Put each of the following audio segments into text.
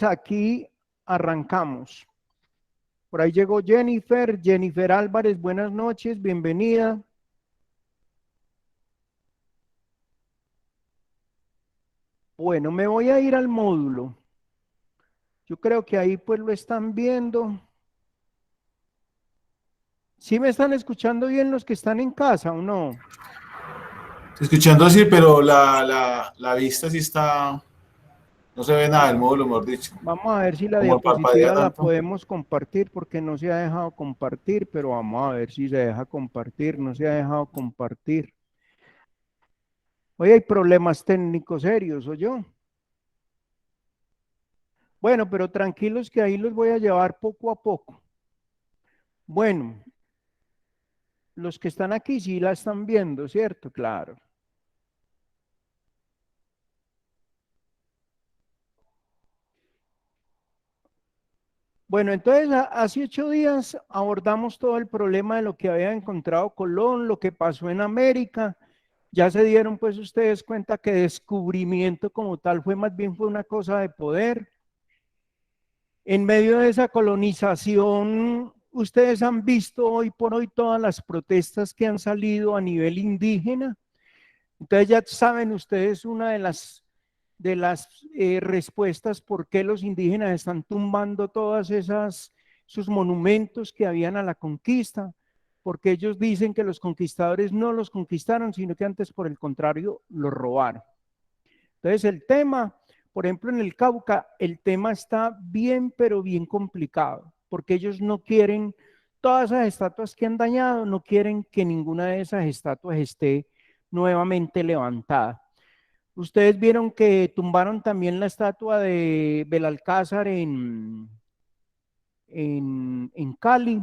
Entonces aquí arrancamos. Por ahí llegó Jennifer Álvarez, buenas noches, bienvenida. Bueno, me voy a ir al módulo. Yo creo que ahí pues lo están viendo. ¿Sí me están escuchando bien los que están en casa o no? Escuchando así, pero la vista sí está, no se ve nada del módulo, mejor dicho. Vamos a ver si la Como parpadea diapositiva la tanto. podemos compartir porque no se ha dejado compartir, pero vamos a ver si se deja compartir, no se ha dejado compartir. Hoy hay problemas técnicos serios, ¿o yo? Bueno, pero tranquilos que ahí los voy a llevar poco a poco. Bueno, los que están aquí sí la están viendo, ¿cierto? Claro. Bueno, entonces hace 8 días abordamos todo el problema de lo que había encontrado Colón, lo que pasó en América. Ya se dieron pues ustedes cuenta que descubrimiento como tal fue una cosa de poder. En medio de esa colonización, ustedes han visto hoy por hoy todas las protestas que han salido a nivel indígena. Entonces ya saben ustedes una de las respuestas por qué los indígenas están tumbando todas sus monumentos que habían a la conquista, porque ellos dicen que los conquistadores no los conquistaron, sino que antes por el contrario los robaron. Entonces el tema, por ejemplo en el Cauca, el tema está bien, pero bien complicado, porque ellos no quieren, todas esas estatuas que han dañado, no quieren que ninguna de esas estatuas esté nuevamente levantada. Ustedes vieron que tumbaron también la estatua de Belalcázar en Cali,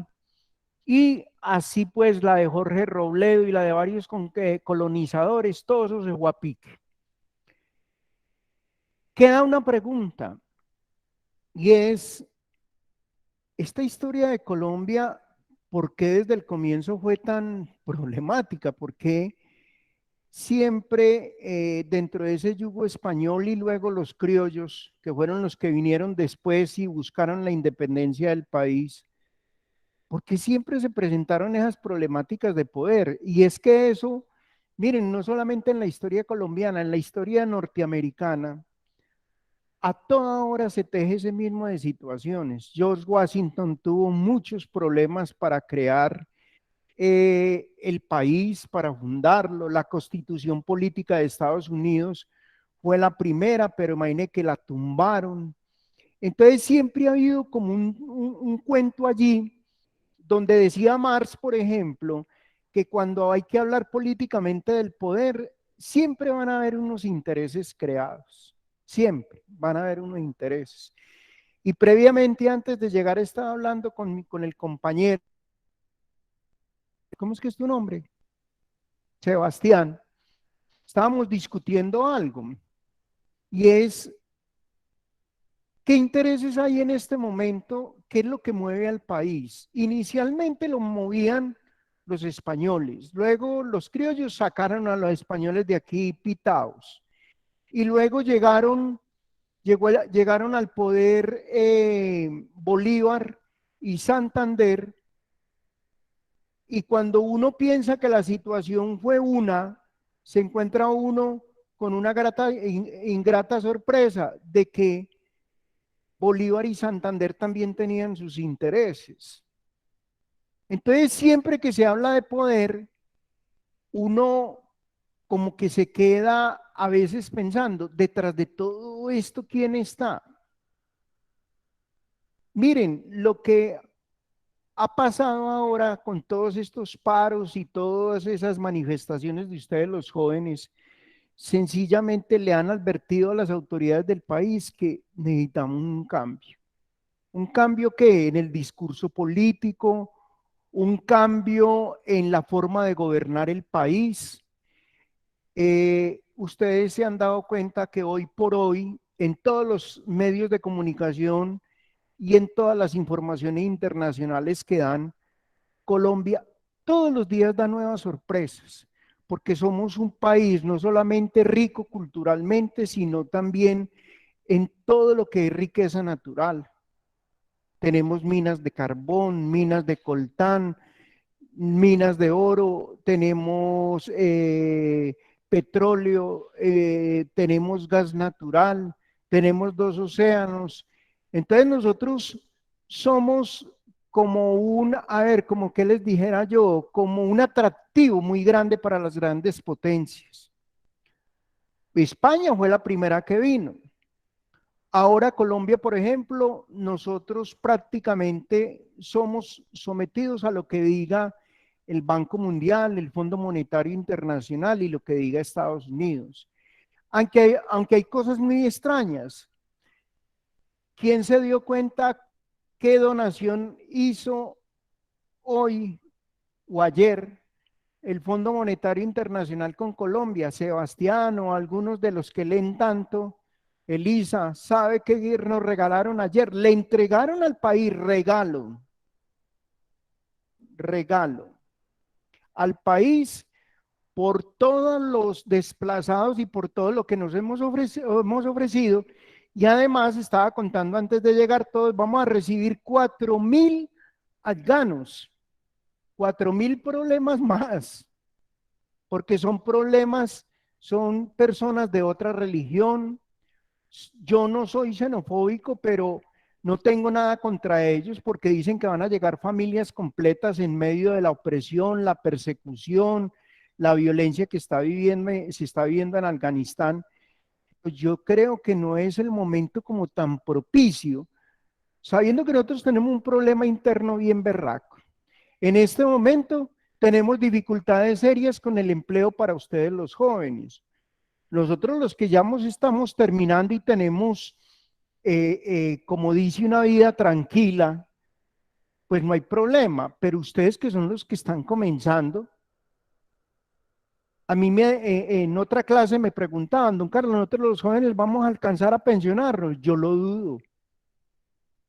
y así pues la de Jorge Robledo y la de varios colonizadores, todo eso se fue a pique. Queda una pregunta, y es, esta historia de Colombia, ¿por qué desde el comienzo fue tan problemática? ¿Por qué siempre dentro de ese yugo español y luego los criollos, que fueron los que vinieron después y buscaron la independencia del país, porque siempre se presentaron esas problemáticas de poder? Y es que eso, miren, no solamente en la historia colombiana, en la historia norteamericana, a toda hora se teje ese mismo de situaciones. George Washington tuvo muchos problemas para crear el país, para fundarlo. La constitución política de Estados Unidos fue la primera, pero imagine que la tumbaron. Entonces siempre ha habido como un cuento allí donde decía Marx, por ejemplo, que cuando hay que hablar políticamente del poder, siempre van a haber unos intereses creados, siempre van a haber unos intereses. Y previamente, antes de llegar, estaba hablando con el compañero, ¿cómo es que es tu nombre? Sebastián. Estábamos discutiendo algo, y es, ¿qué intereses hay en este momento? ¿Qué es lo que mueve al país? Inicialmente lo movían los españoles, luego los criollos sacaron a los españoles de aquí pitados, y luego llegaron al poder Bolívar y Santander, y cuando uno piensa que la situación fue se encuentra uno con una ingrata sorpresa de que Bolívar y Santander también tenían sus intereses. Entonces, siempre que se habla de poder, uno como que se queda a veces pensando, detrás de todo esto, ¿quién está? Miren, lo que ha pasado ahora con todos estos paros y todas esas manifestaciones de ustedes los jóvenes, sencillamente le han advertido a las autoridades del país que necesitamos un cambio que en el discurso político, un cambio en la forma de gobernar el país. Ustedes se han dado cuenta que hoy por hoy, en todos los medios de comunicación y en todas las informaciones internacionales que dan, Colombia todos los días da nuevas sorpresas, porque somos un país no solamente rico culturalmente, sino también en todo lo que es riqueza natural. Tenemos minas de carbón, minas de coltán, minas de oro, tenemos petróleo, tenemos gas natural, tenemos dos océanos. Entonces nosotros somos como un, a ver, como que les dijera yo, como un atractivo muy grande para las grandes potencias. España fue la primera que vino. Ahora Colombia, por ejemplo, nosotros prácticamente somos sometidos a lo que diga el Banco Mundial, el Fondo Monetario Internacional y lo que diga Estados Unidos. Aunque hay cosas muy extrañas. ¿Quién se dio cuenta qué donación hizo hoy o ayer el Fondo Monetario Internacional con Colombia? Sebastián o algunos de los que leen tanto, Elisa, ¿sabe qué nos regalaron ayer? Le entregaron al país regalo, regalo al país por todos los desplazados y por todo lo que nos hemos ofrecido. Y además estaba contando antes de llegar todos, vamos a recibir 4.000 afganos, 4.000 problemas más, porque son problemas, son personas de otra religión. Yo no soy xenofóbico, pero no tengo nada contra ellos porque dicen que van a llegar familias completas en medio de la opresión, la persecución, la violencia que se está viviendo en Afganistán. Pues yo creo que no es el momento como tan propicio, sabiendo que nosotros tenemos un problema interno bien berraco. En este momento tenemos dificultades serias con el empleo para ustedes los jóvenes. Nosotros los que ya estamos terminando y tenemos, como dice, una vida tranquila, pues no hay problema, pero ustedes que son los que están comenzando, a mí en otra clase me preguntaban, don Carlos, nosotros los jóvenes vamos a alcanzar a pensionarnos. Yo lo dudo,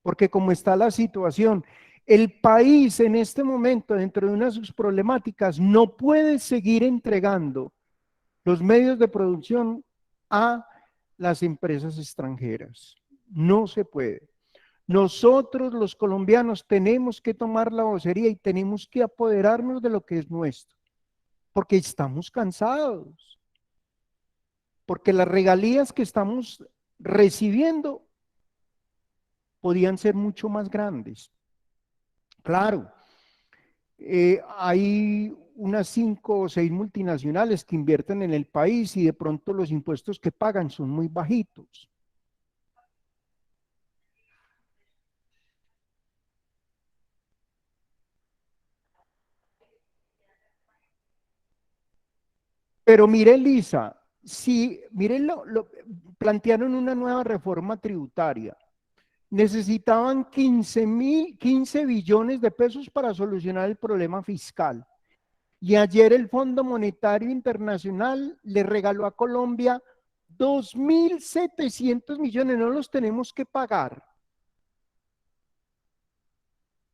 porque como está la situación, el país en este momento, dentro de una de sus problemáticas, no puede seguir entregando los medios de producción a las empresas extranjeras. No se puede. Nosotros los colombianos tenemos que tomar la vocería y tenemos que apoderarnos de lo que es nuestro, porque estamos cansados, porque las regalías que estamos recibiendo podían ser mucho más grandes. Claro, hay unas 5 o 6 multinacionales que invierten en el país y de pronto los impuestos que pagan son muy bajitos. Pero mire, Lisa, si miren, plantearon una nueva reforma tributaria. Necesitaban 15 billones de pesos para solucionar el problema fiscal. Y ayer el Fondo Monetario Internacional le regaló a Colombia 2.700 millones, no los tenemos que pagar.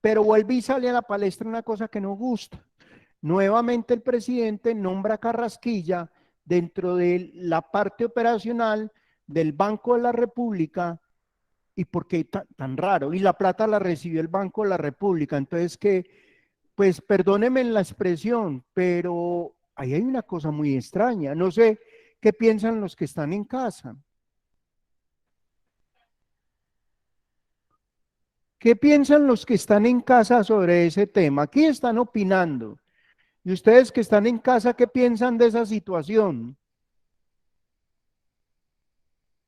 Pero vuelve y sale a la palestra una cosa que no gusta. Nuevamente el presidente nombra a Carrasquilla dentro de la parte operacional del Banco de la República. ¿Y por qué tan raro? Y la plata la recibió el Banco de la República. Entonces, que, pues perdónenme en la expresión, pero ahí hay una cosa muy extraña. No sé qué piensan los que están en casa. ¿Qué piensan los que están en casa sobre ese tema? Aquí están opinando. ¿Y ustedes que están en casa, qué piensan de esa situación?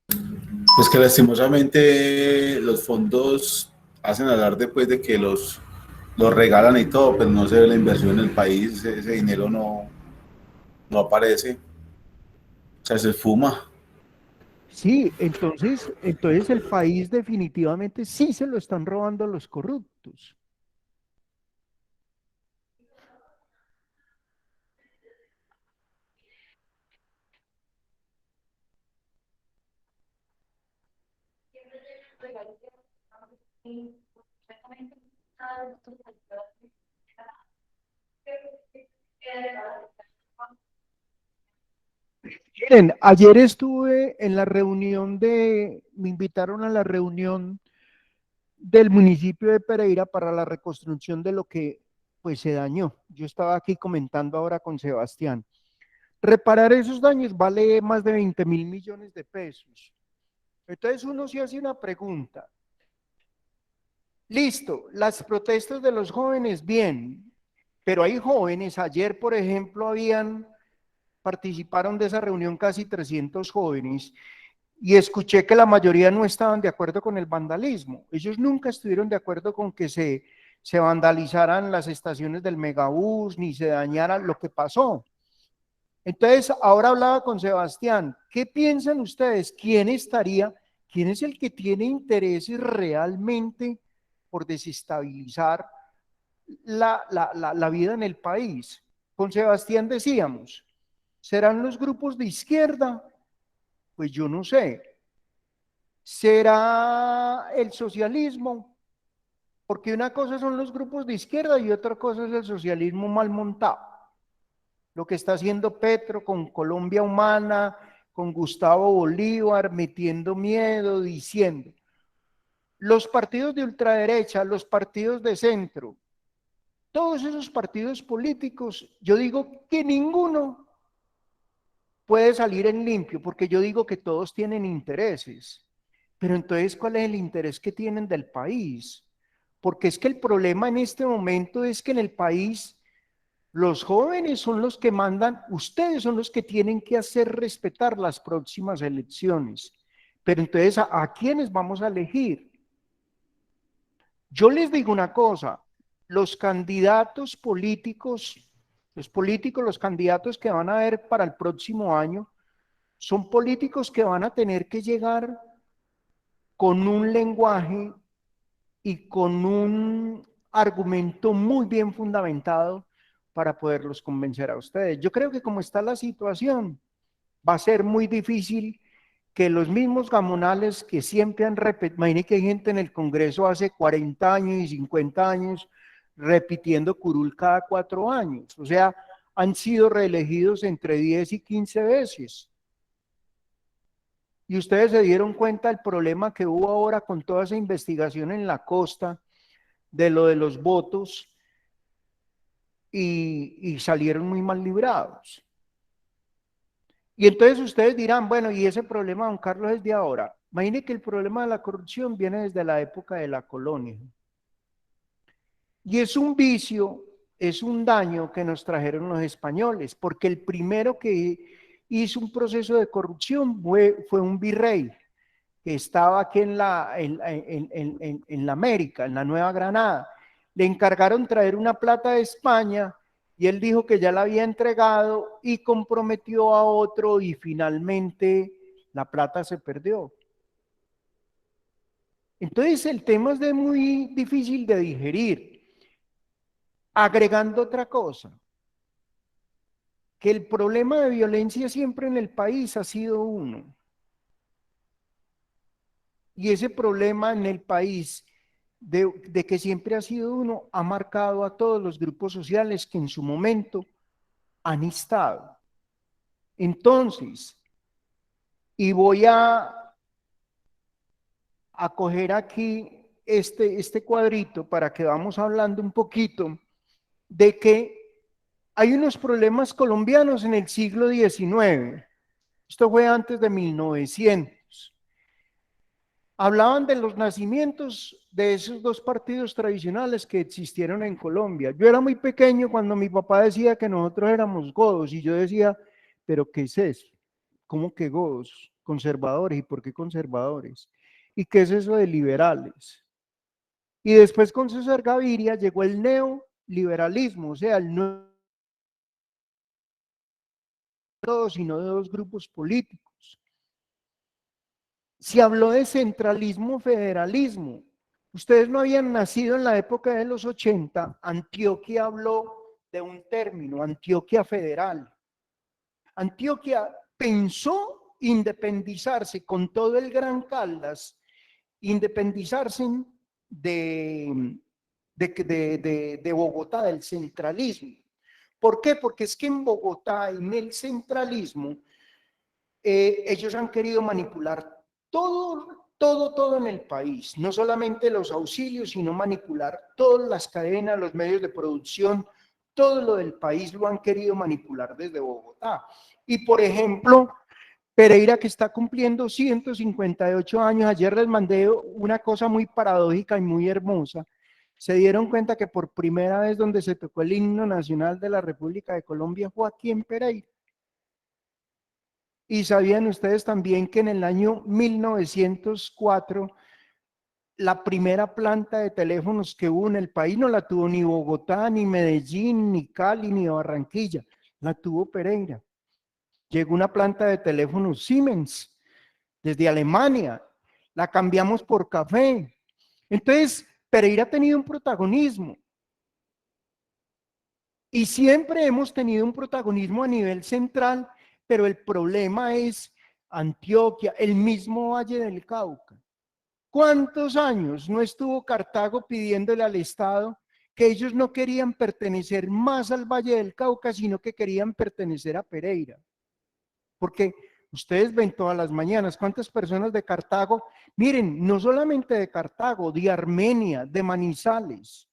Pues que lastimosamente los fondos hacen hablar después de que los regalan y todo, pero no se ve la inversión en el país, ese dinero no aparece, o sea, se esfuma. Sí, entonces el país definitivamente sí se lo están robando a los corruptos. Miren, ayer estuve en la reunión me invitaron a la reunión del municipio de Pereira para la reconstrucción de lo que pues se dañó. Yo estaba aquí comentando ahora con Sebastián. Reparar esos daños vale más de 20.000 millones de pesos. Entonces uno se hace una pregunta. Listo, las protestas de los jóvenes, bien, pero hay jóvenes, ayer por ejemplo participaron de esa reunión casi 300 jóvenes y escuché que la mayoría no estaban de acuerdo con el vandalismo. Ellos nunca estuvieron de acuerdo con que se vandalizaran las estaciones del megabús, ni se dañara lo que pasó. Entonces, ahora hablaba con Sebastián, ¿qué piensan ustedes? ¿Quién es el que tiene intereses realmente por desestabilizar la vida en el país? Con Sebastián decíamos, ¿serán los grupos de izquierda? Pues yo no sé. ¿Será el socialismo? Porque una cosa son los grupos de izquierda y otra cosa es el socialismo mal montado. Lo que está haciendo Petro con Colombia Humana, con Gustavo Bolívar, metiendo miedo, diciendo. Los partidos de ultraderecha, los partidos de centro, todos esos partidos políticos, yo digo que ninguno puede salir en limpio, porque yo digo que todos tienen intereses. Pero entonces, ¿cuál es el interés que tienen del país? Porque es que el problema en este momento es que en el país los jóvenes son los que mandan, ustedes son los que tienen que hacer respetar las próximas elecciones. Pero entonces, ¿a quiénes vamos a elegir? Yo les digo una cosa, los candidatos políticos, los candidatos que van a haber para el próximo año, son políticos que van a tener que llegar con un lenguaje y con un argumento muy bien fundamentado para poderlos convencer a ustedes. Yo creo que como está la situación, va a ser muy difícil que los mismos gamonales que siempre han repetido, imagínense que hay gente en el Congreso hace 40 años y 50 años repitiendo curul cada 4 años, o sea, han sido reelegidos entre 10 y 15 veces. Y ustedes se dieron cuenta del problema que hubo ahora con toda esa investigación en la costa de lo de los votos y salieron muy mal librados. Y entonces ustedes dirán, bueno, y ese problema, don Carlos, es de ahora. Imagine que el problema de la corrupción viene desde la época de la colonia. Y es un vicio, es un daño que nos trajeron los españoles, porque el primero que hizo un proceso de corrupción fue un virrey que estaba aquí en la América, en la Nueva Granada. Le encargaron traer una plata de España y él dijo que ya la había entregado y comprometió a otro y finalmente la plata se perdió. Entonces el tema es muy difícil de digerir. Agregando otra cosa, que el problema de violencia siempre en el país ha sido uno. Y ese problema en el país de que siempre ha sido uno ha marcado a todos los grupos sociales que en su momento han estado. Entonces, y voy a coger aquí este cuadrito para que vamos hablando un poquito de que hay unos problemas colombianos en el siglo XIX. Esto fue antes de 1900. Hablaban de los nacimientos de esos dos partidos tradicionales que existieron en Colombia. Yo era muy pequeño cuando mi papá decía que nosotros éramos godos y yo decía, ¿pero qué es eso? ¿Cómo que godos? Conservadores. ¿Y por qué conservadores? ¿Y qué es eso de liberales? Y después con César Gaviria llegó el neoliberalismo, o sea, el no sino de dos grupos políticos. Se habló de centralismo, federalismo. Ustedes no habían nacido en la época de los 80. Antioquia habló de un término, Antioquia federal. Antioquia pensó independizarse con todo el Gran Caldas, independizarse de Bogotá, del centralismo. ¿Por qué? Porque es que en Bogotá, en el centralismo, ellos han querido manipular todo todo en el país, no solamente los auxilios, sino manipular todas las cadenas, los medios de producción, todo lo del país lo han querido manipular desde Bogotá. Y por ejemplo, Pereira, que está cumpliendo 158 años, ayer les mandé una cosa muy paradójica y muy hermosa. Se dieron cuenta que por primera vez donde se tocó el himno nacional de la República de Colombia fue aquí en Pereira. Y sabían ustedes también que en el año 1904 la primera planta de teléfonos que hubo en el país no la tuvo ni Bogotá, ni Medellín, ni Cali, ni Barranquilla, la tuvo Pereira. Llegó una planta de teléfonos Siemens desde Alemania, la cambiamos por café. Entonces, Pereira ha tenido un protagonismo y siempre hemos tenido un protagonismo a nivel central, pero el problema es Antioquia, el mismo Valle del Cauca. ¿Cuántos años no estuvo Cartago pidiéndole al Estado que ellos no querían pertenecer más al Valle del Cauca, sino que querían pertenecer a Pereira? Porque ustedes ven todas las mañanas cuántas personas de Cartago, miren, no solamente de Cartago, de Armenia, de Manizales,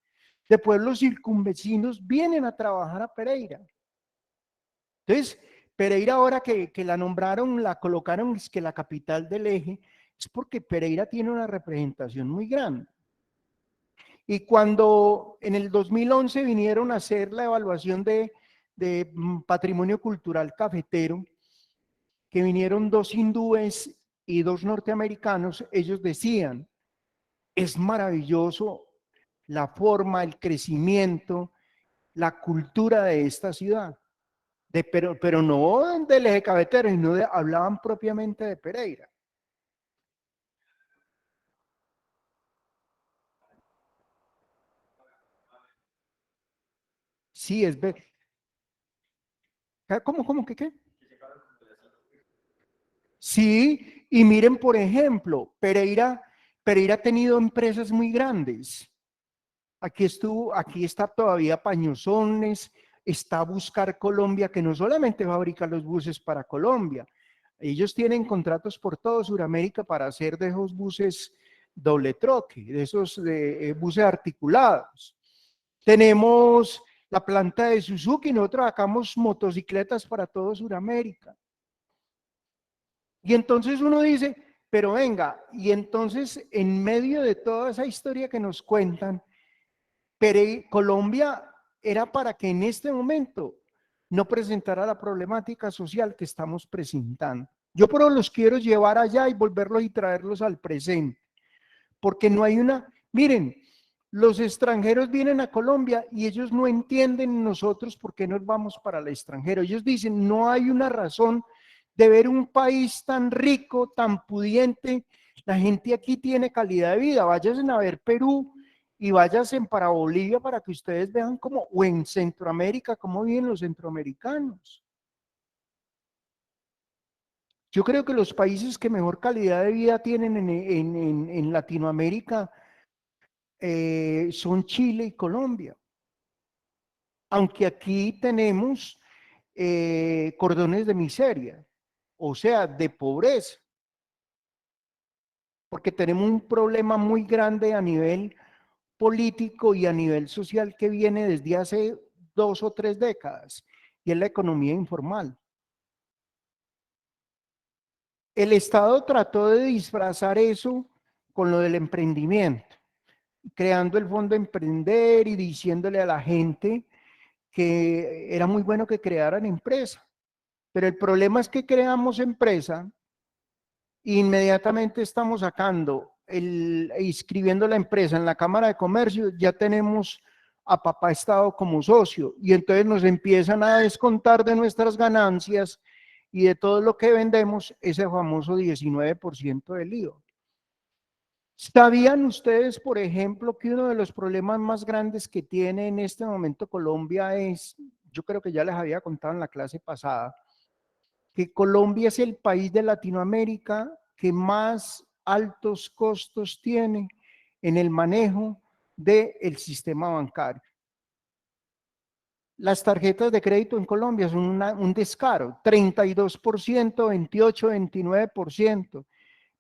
de pueblos circunvecinos, vienen a trabajar a Pereira. Entonces, Pereira ahora que la nombraron, la colocaron, es que la capital del eje, es porque Pereira tiene una representación muy grande. Y cuando en el 2011 vinieron a hacer la evaluación de patrimonio cultural cafetero, que vinieron 2 hindúes y 2 norteamericanos, ellos decían, es maravilloso la forma, el crecimiento, la cultura de esta ciudad. Pero no del eje cafetero, sino hablaban propiamente de Pereira. Sí, es ver. ¿Cómo que qué? Sí, y miren, por ejemplo, Pereira ha tenido empresas muy grandes. Aquí está todavía Pañosones, está Buscar Colombia, que no solamente fabrica los buses para Colombia, ellos tienen contratos por todo Sudamérica para hacer de esos buses doble troque, de esos buses articulados. Tenemos la planta de Suzuki, nosotros sacamos motocicletas para todo Sudamérica. Y entonces uno dice, pero venga, y entonces en medio de toda esa historia que nos cuentan, Colombia era para que en este momento no presentara la problemática social que estamos presentando. Yo pero los quiero llevar allá y volverlos y traerlos al presente, porque no hay miren, los extranjeros vienen a Colombia y ellos no entienden nosotros por qué nos vamos para el extranjero. Ellos dicen, no hay una razón de ver un país tan rico, tan pudiente. La gente aquí tiene calidad de vida. Váyanse a ver Perú y váyanse para Bolivia para que ustedes vean cómo, o en Centroamérica, cómo viven los centroamericanos. Yo creo que los países que mejor calidad de vida tienen en Latinoamérica son Chile y Colombia. Aunque aquí tenemos cordones de miseria, o sea, de pobreza, porque tenemos un problema muy grande a nivel político y a nivel social que viene desde hace 2 o 3 décadas, y es la economía informal. El Estado trató de disfrazar eso con lo del emprendimiento, creando el Fondo Emprender y diciéndole a la gente que era muy bueno que crearan empresa. Pero el problema es que creamos empresa e inmediatamente estamos sacando, inscribiendo la empresa en la Cámara de Comercio, ya tenemos a papá Estado como socio y entonces nos empiezan a descontar de nuestras ganancias y de todo lo que vendemos ese famoso 19% del IVA. ¿Sabían ustedes, por ejemplo, que uno de los problemas más grandes que tiene en este momento Colombia es, yo creo que ya les había contado en la clase pasada, que Colombia es el país de Latinoamérica que más altos costos tiene en el manejo del sistema bancario? Las tarjetas de crédito en Colombia son un descaro, 32%, 28%, 29%.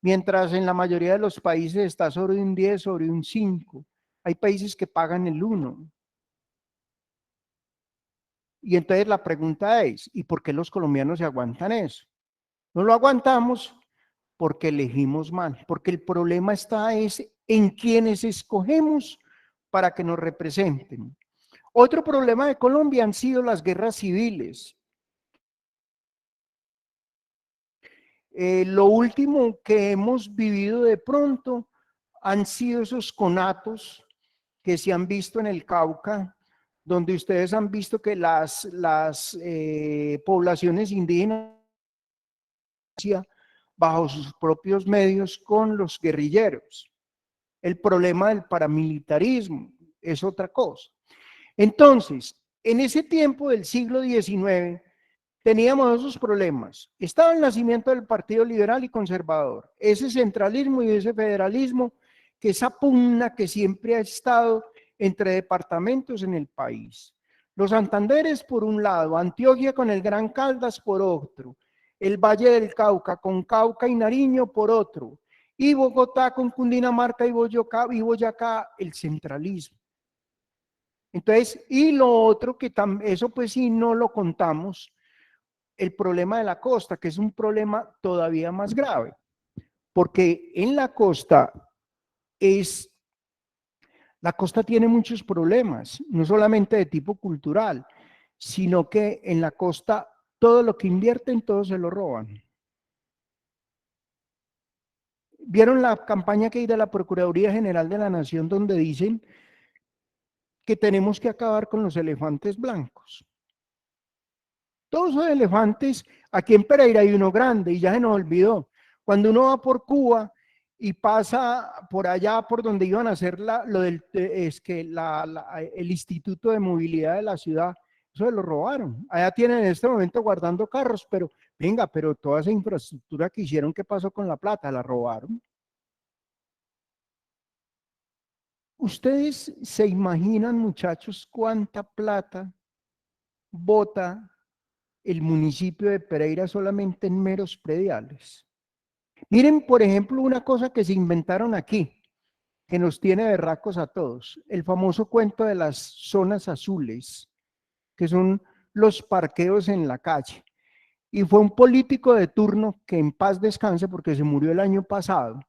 mientras en la mayoría de los países está sobre un 10, sobre un 5. Hay países que pagan el 1. Y entonces la pregunta es, ¿y por qué los colombianos se aguantan eso? No lo aguantamos porque elegimos mal, porque el problema está es en quienes escogemos para que nos representen. Otro problema de Colombia han sido las guerras civiles. Lo último que hemos vivido de pronto han sido esos conatos que se han visto en el Cauca, donde ustedes han visto que las poblaciones indígenas bajo sus propios medios con los guerrilleros. El problema del paramilitarismo es otra cosa. Entonces, en ese tiempo del siglo XIX, teníamos esos problemas. Estaba el nacimiento del Partido Liberal y Conservador, ese centralismo y ese federalismo, que esa pugna que siempre ha estado entre departamentos en el país. Los Santanderes por un lado, Antioquia con el Gran Caldas por otro, el Valle del Cauca con Cauca y Nariño por otro, y Bogotá con Cundinamarca y Boyacá, el centralismo. Entonces, y lo otro que eso pues sí no lo contamos, el problema de la costa, que es un problema todavía más grave, porque en la costa la costa tiene muchos problemas, no solamente de tipo cultural, sino que en la costa todo lo que invierten, todo se lo roban. ¿Vieron la campaña que hay de la Procuraduría General de la Nación donde dicen que tenemos que acabar con los elefantes blancos? Todos esos elefantes, aquí en Pereira hay uno grande y ya se nos olvidó. Cuando uno va por Cuba y pasa por allá por donde iban a hacer el Instituto de Movilidad de la ciudad, eso se lo robaron. Allá tienen en este momento guardando carros, pero venga, pero toda esa infraestructura que hicieron, ¿qué pasó con la plata? La robaron. ¿Ustedes se imaginan, muchachos, cuánta plata bota el municipio de Pereira solamente en meros prediales? Miren, por ejemplo, una cosa que se inventaron aquí, que nos tiene berracos a todos, el famoso cuento de las zonas azules, que son los parqueos en la calle. Y fue un político de turno, que en paz descanse porque se murió el año pasado,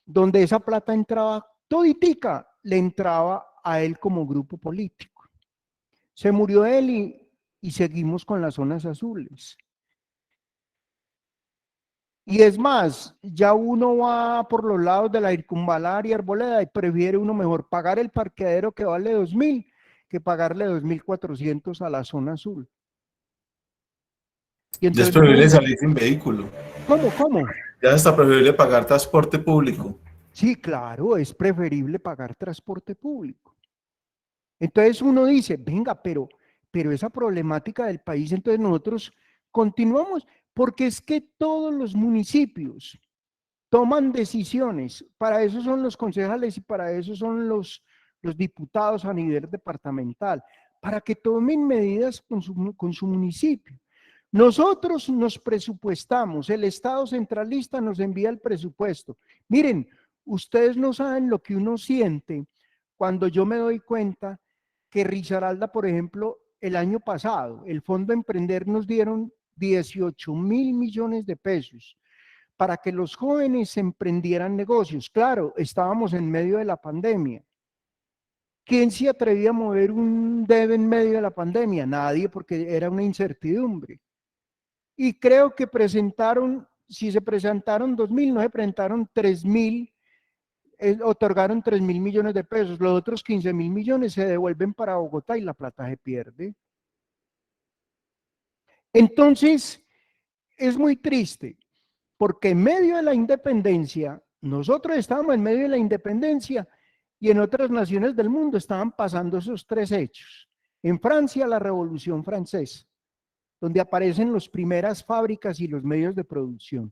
donde esa plata entraba toditica, le entraba a él como grupo político. Se murió él y seguimos con las zonas azules. Y es más, ya uno va por los lados de la Circunvalar y Arboleda y prefiere uno mejor pagar el parqueadero que vale 2.000 que pagarle 2.400 a la zona azul. Y Ya es entonces preferible salir sin vehículo. ¿Cómo? Ya está preferible pagar transporte público. Sí, claro, es preferible pagar transporte público. Entonces uno dice, venga, pero esa problemática del país, entonces nosotros continuamos, porque es que todos los municipios toman decisiones, para eso son los concejales y para eso son los diputados a nivel departamental, para que tomen medidas con su municipio. Nosotros nos presupuestamos, el Estado centralista nos envía el presupuesto. Miren, ustedes no saben lo que uno siente cuando yo me doy cuenta que Risaralda, por ejemplo, el año pasado, el Fondo Emprender nos dieron 18.000 millones de pesos para que los jóvenes emprendieran negocios. Claro, estábamos en medio de la pandemia. ¿Quién se atrevía a mover un debe en medio de la pandemia? Nadie, porque era una incertidumbre. Y creo que presentaron, si se presentaron 2.000, no se presentaron 3.000, otorgaron 3.000 millones de pesos. Los otros 15.000 millones se devuelven para Bogotá y la plata se pierde. Entonces, es muy triste, porque en medio de la independencia, nosotros estábamos en medio de la independencia y en otras naciones del mundo estaban pasando esos tres hechos. En Francia, la Revolución Francesa, donde aparecen las primeras fábricas y los medios de producción.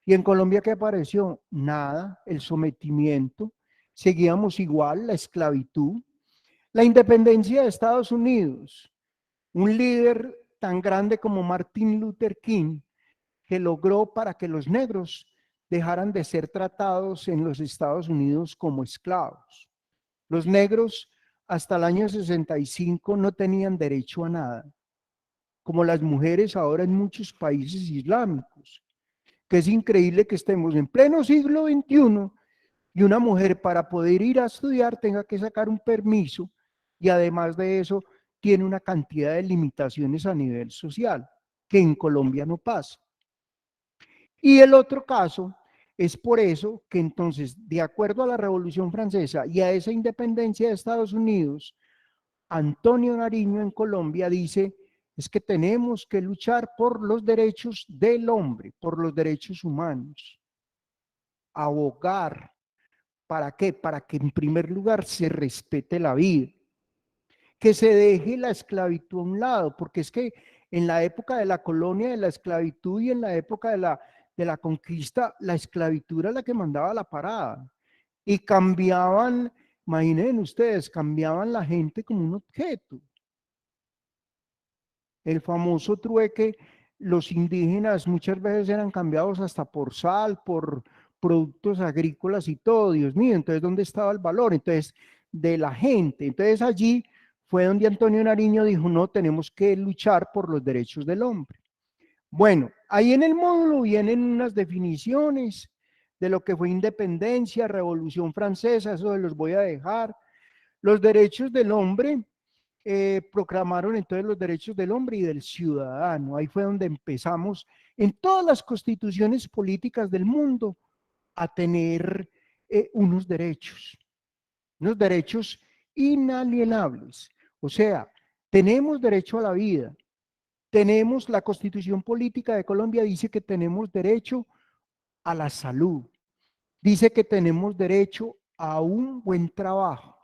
Y en Colombia, ¿qué apareció? Nada, el sometimiento, seguíamos igual, la esclavitud. La independencia de Estados Unidos, un líder tan grande como Martin Luther King, que logró para que los negros dejaran de ser tratados en los Estados Unidos como esclavos. Los negros hasta el año 65 no tenían derecho a nada, como las mujeres ahora en muchos países islámicos, que es increíble que estemos en pleno siglo XXI y una mujer para poder ir a estudiar tenga que sacar un permiso y además de eso tiene una cantidad de limitaciones a nivel social que en Colombia no pasa. Y el otro caso es por eso que entonces, de acuerdo a la Revolución Francesa y a esa independencia de Estados Unidos, Antonio Nariño en Colombia dice, es que tenemos que luchar por los derechos del hombre, por los derechos humanos, abogar. ¿Para qué? Para que en primer lugar se respete la vida, que se deje la esclavitud a un lado, porque es que en la época de la colonia, de la esclavitud y en la época de la conquista, la esclavitud era la que mandaba la parada. Y cambiaban, imaginen ustedes, cambiaban la gente como un objeto. El famoso trueque, los indígenas muchas veces eran cambiados hasta por sal, por productos agrícolas y todo, Dios mío, entonces ¿dónde estaba el valor? Entonces, de la gente. Entonces allí fue donde Antonio Nariño dijo, no, tenemos que luchar por los derechos del hombre. Bueno, ahí en el módulo vienen unas definiciones de lo que fue independencia, Revolución Francesa, eso los voy a dejar. Los derechos del hombre, proclamaron entonces los derechos del hombre y del ciudadano. Ahí fue donde empezamos en todas las constituciones políticas del mundo a tener unos derechos inalienables. O sea, tenemos derecho a la vida, tenemos la Constitución Política de Colombia, dice que tenemos derecho a la salud, dice que tenemos derecho a un buen trabajo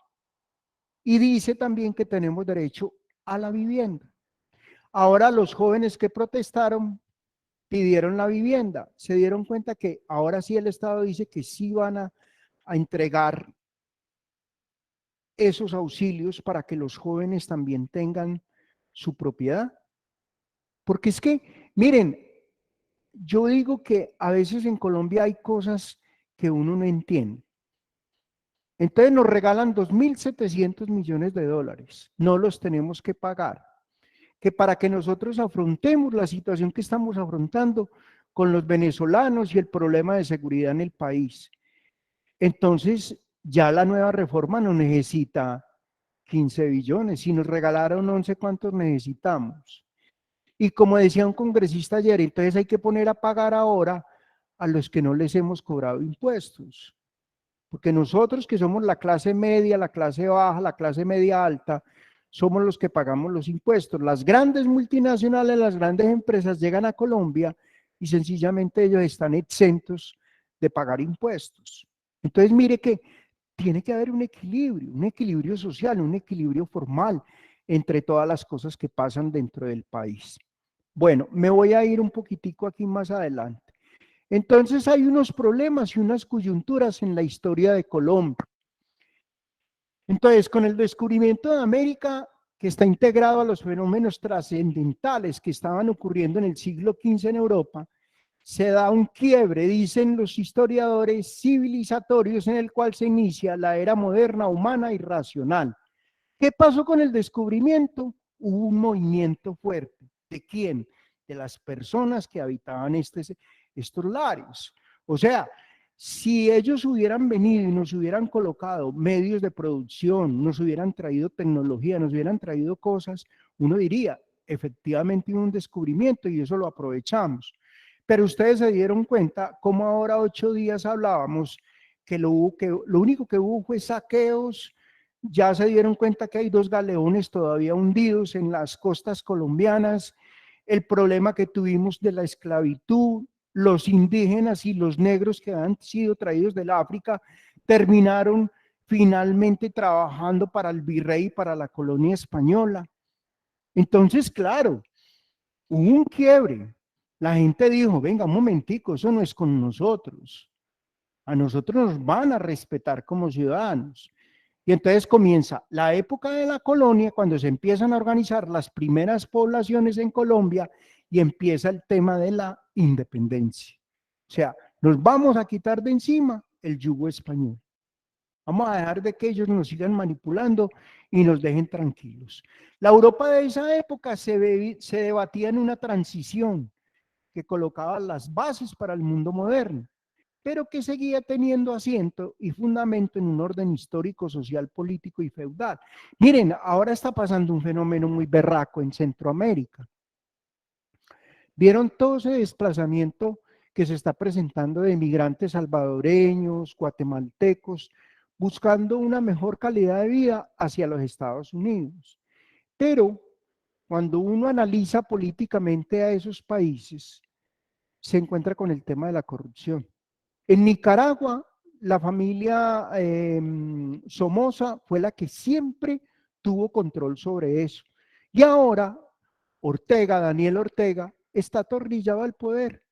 y dice también que tenemos derecho a la vivienda. Ahora los jóvenes que protestaron pidieron la vivienda, se dieron cuenta que ahora sí el Estado dice que sí van a entregar esos auxilios para que los jóvenes también tengan su propiedad. Porque es que, miren, yo digo que a veces en Colombia hay cosas que uno no entiende. Entonces nos regalan 2.700 millones de dólares, no los tenemos que pagar, que para que nosotros afrontemos la situación que estamos afrontando con los venezolanos y el problema de seguridad en el país. Entonces, ya la nueva reforma no necesita 15 billones, si nos regalaron 11, ¿cuántos necesitamos? Y como decía un congresista ayer, entonces hay que poner a pagar ahora a los que no les hemos cobrado impuestos. Porque nosotros que somos la clase media, la clase baja, la clase media alta, somos los que pagamos los impuestos. Las grandes multinacionales, las grandes empresas llegan a Colombia y sencillamente ellos están exentos de pagar impuestos. Entonces mire que tiene que haber un equilibrio social, un equilibrio formal entre todas las cosas que pasan dentro del país. Bueno, me voy a ir un poquitico aquí más adelante. Entonces hay unos problemas y unas coyunturas en la historia de Colombia. Entonces, con el descubrimiento de América, que está integrado a los fenómenos trascendentales que estaban ocurriendo en el siglo XV en Europa, se da un quiebre, dicen los historiadores civilizatorios, en el cual se inicia la era moderna, humana y racional. ¿Qué pasó con el descubrimiento? Hubo un movimiento fuerte. ¿De quién? De las personas que habitaban estos lares. O sea, si ellos hubieran venido y nos hubieran colocado medios de producción, nos hubieran traído tecnología, nos hubieran traído cosas, uno diría, efectivamente hubo un descubrimiento y eso lo aprovechamos. Pero ustedes se dieron cuenta cómo ahora 8 días hablábamos que lo único que hubo fue saqueos. Ya se dieron cuenta que hay 2 galeones todavía hundidos en las costas colombianas, el problema que tuvimos de la esclavitud, los indígenas y los negros que han sido traídos del África terminaron finalmente trabajando para el virrey y para la colonia española. Entonces, claro, hubo un quiebre. La gente dijo, venga, un momentico, eso no es con nosotros. A nosotros nos van a respetar como ciudadanos. Y entonces comienza la época de la colonia, cuando se empiezan a organizar las primeras poblaciones en Colombia y empieza el tema de la independencia. O sea, Nos vamos a quitar de encima el yugo español. Vamos a dejar de que ellos nos sigan manipulando y nos dejen tranquilos. La Europa de esa época se debatía en una transición que colocaba las bases para el mundo moderno, pero que seguía teniendo asiento y fundamento en un orden histórico, social, político y feudal. Miren, ahora está pasando un fenómeno muy berraco en Centroamérica. ¿Vieron todo ese desplazamiento que se está presentando de migrantes salvadoreños, guatemaltecos, buscando una mejor calidad de vida hacia los Estados Unidos? Pero cuando uno analiza políticamente a esos países, se encuentra con el tema de la corrupción. En Nicaragua, la familia Somoza fue la que siempre tuvo control sobre eso. Y ahora Ortega, Daniel Ortega, está atornillado al poder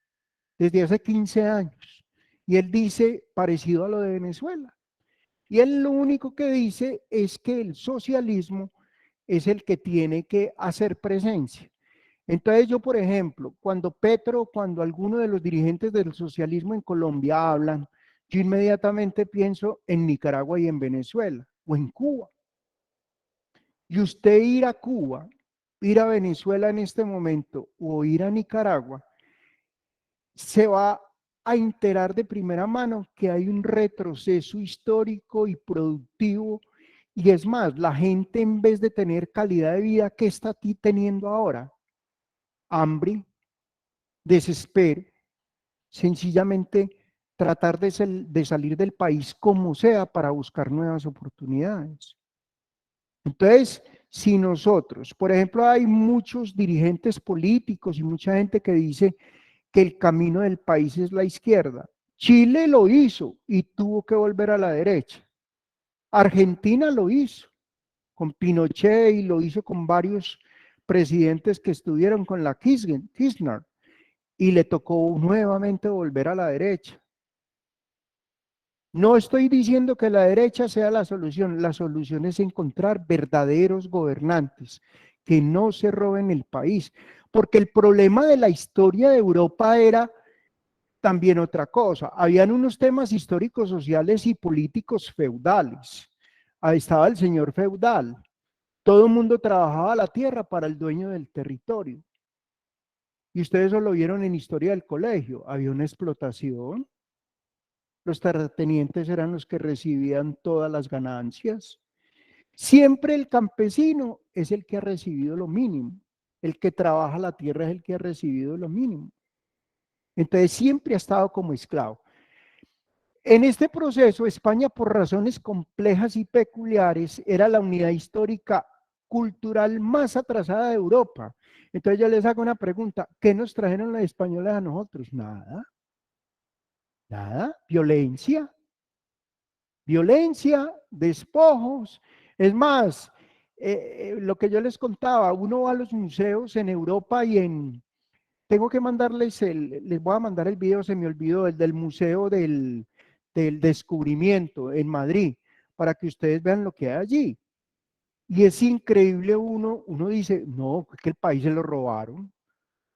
desde hace 15 años. Y él dice parecido a lo de Venezuela. Y él lo único que dice es que el socialismo es el que tiene que hacer presencia. Entonces yo, por ejemplo, cuando Petro, cuando alguno de los dirigentes del socialismo en Colombia hablan, yo inmediatamente pienso en Nicaragua y en Venezuela o en Cuba. Y usted ir a Cuba, ir a Venezuela en este momento o ir a Nicaragua, se va a enterar de primera mano que hay un retroceso histórico y productivo. Y es más, la gente en vez de tener calidad de vida, ¿qué está teniendo ahora? Hambre, desespero, sencillamente tratar de salir del país como sea para buscar nuevas oportunidades. Entonces, si nosotros, por ejemplo, hay muchos dirigentes políticos y mucha gente que dice que el camino del país es la izquierda. Chile lo hizo y tuvo que volver a la derecha. Argentina lo hizo con Pinochet y lo hizo con varios presidentes que estuvieron con la Kirchner y le tocó nuevamente volver a la derecha. No estoy diciendo que la derecha sea la solución es encontrar verdaderos gobernantes que no se roben el país, porque el problema de la historia de Europa era también otra cosa. Habían unos temas históricos, sociales y políticos feudales. Ahí estaba el señor feudal. Todo el mundo trabajaba la tierra para el dueño del territorio. Y ustedes eso lo vieron en historia del colegio. Había una explotación. Los terratenientes eran los que recibían todas las ganancias. Siempre el campesino es el que ha recibido lo mínimo. El que trabaja la tierra es el que ha recibido lo mínimo. Entonces siempre ha estado como esclavo. En este proceso, España, por razones complejas y peculiares, era la unidad histórica cultural más atrasada de Europa. Entonces yo les hago una pregunta, ¿qué nos trajeron los españoles a nosotros? Nada, nada, violencia, despojos. Es más, lo que yo les contaba, uno va a los museos en Europa y tengo que mandarles les voy a mandar el video, se me olvidó, el del Museo del Descubrimiento en Madrid, para que ustedes vean lo que hay allí. Y es increíble, uno dice, no, que el país se lo robaron.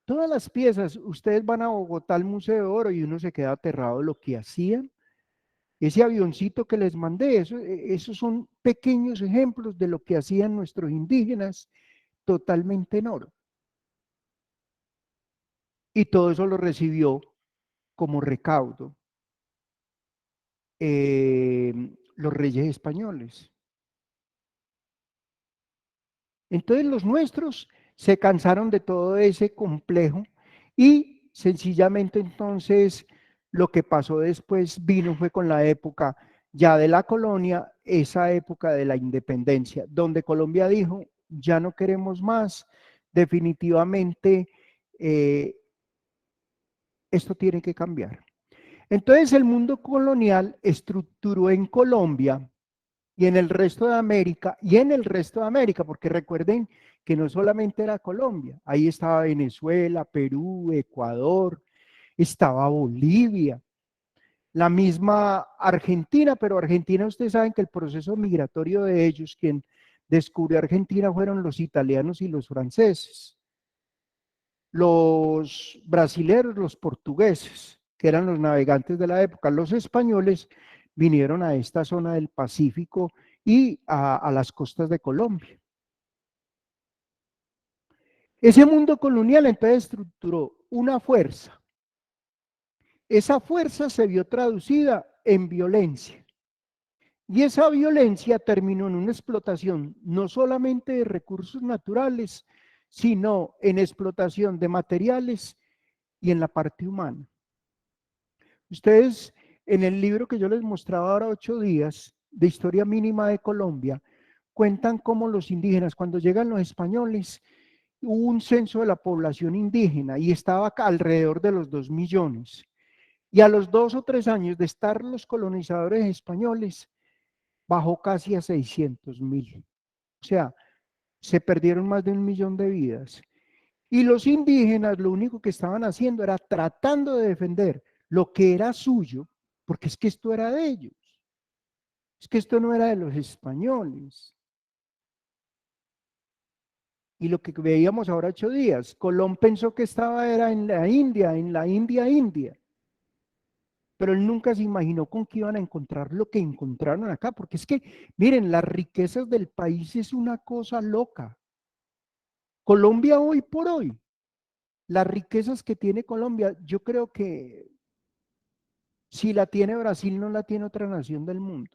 Todas las piezas, ustedes van a Bogotá al Museo de Oro y uno se queda aterrado de lo que hacían. Ese avioncito que les mandé, esos son pequeños ejemplos de lo que hacían nuestros indígenas totalmente en oro. Y todo eso lo recibió como recaudo los reyes españoles. Entonces los nuestros se cansaron de todo ese complejo y sencillamente entonces lo que pasó después fue con la época ya de la colonia, esa época de la independencia, donde Colombia dijo, ya no queremos más, definitivamente esto tiene que cambiar. Entonces el mundo colonial estructuró en Colombia y en el resto de América, porque recuerden que no solamente era Colombia, ahí estaba Venezuela, Perú, Ecuador, estaba Bolivia, la misma Argentina, pero Argentina, ustedes saben que el proceso migratorio de ellos, quien descubrió Argentina fueron los italianos y los franceses, los brasileros, los portugueses. que eran los navegantes de la época. Los españoles vinieron a esta zona del Pacífico y a las costas de Colombia. Ese mundo colonial entonces estructuró una fuerza. Esa fuerza se vio traducida en violencia. Y esa violencia terminó en una explotación no solamente de recursos naturales, sino en explotación de materiales y en la parte humana. Ustedes, en el libro que yo les mostraba ahora 8 días, de Historia Mínima de Colombia, cuentan cómo los indígenas, cuando llegan los españoles, hubo un censo de la población indígena y estaba acá alrededor de los 2 millones. Y a los 2 o 3 años de estar los colonizadores españoles, bajó casi a 600,000. O sea, se perdieron más de 1 millón de vidas. Y los indígenas lo único que estaban haciendo era tratando de defender lo que era suyo, porque es que esto era de ellos. Es que esto no era de los españoles. Y lo que veíamos ahora 8 días, Colón pensó que estaba era en la India, India. Pero él nunca se imaginó con que iban a encontrar lo que encontraron acá, porque es que, miren, las riquezas del país es una cosa loca. Colombia hoy por hoy, las riquezas que tiene Colombia, yo creo que si la tiene Brasil, no la tiene otra nación del mundo.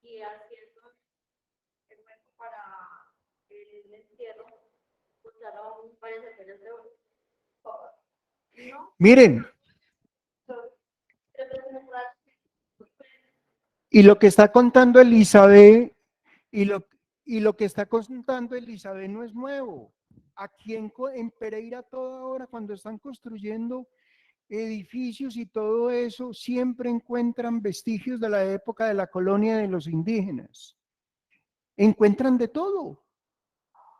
Y haciendo el hueco para el entierro, usaron varias especies de oro. ¿No? Miren, y lo que está contando Elizabeth, y lo que está contando Elizabeth no es nuevo. Aquí en Pereira toda hora, cuando están construyendo edificios y todo eso, siempre encuentran vestigios de la época de la colonia de los indígenas. Encuentran de todo.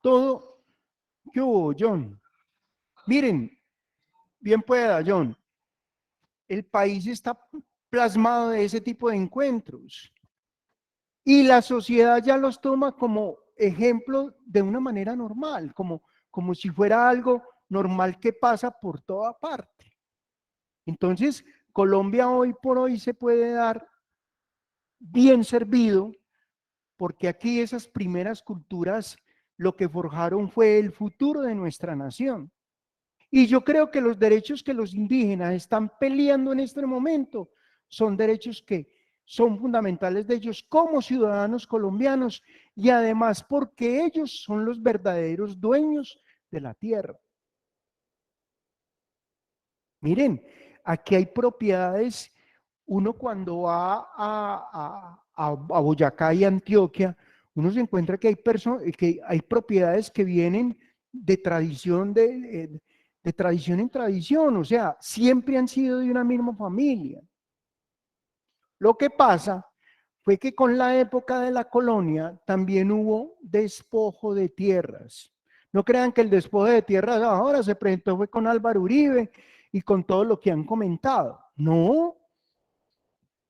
Todo. ¿Qué hubo, John? Miren, bien pueda, John. El país está plasmado de ese tipo de encuentros. Y la sociedad ya los toma como ejemplo de una manera normal, como si fuera algo normal que pasa por toda parte. Entonces, Colombia hoy por hoy se puede dar bien servido, porque aquí esas primeras culturas lo que forjaron fue el futuro de nuestra nación. Y yo creo que los derechos que los indígenas están peleando en este momento son derechos que son fundamentales de ellos como ciudadanos colombianos y además porque ellos son los verdaderos dueños de la tierra. Miren, aquí hay propiedades, uno cuando va a Boyacá y Antioquia, uno se encuentra que hay propiedades que vienen de tradición, de tradición en tradición, o sea, siempre han sido de una misma familia. Lo que pasa fue que con la época de la colonia también hubo despojo de tierras. No crean que el despojo de tierras ahora se presentó fue con Álvaro Uribe y con todo lo que han comentado. No,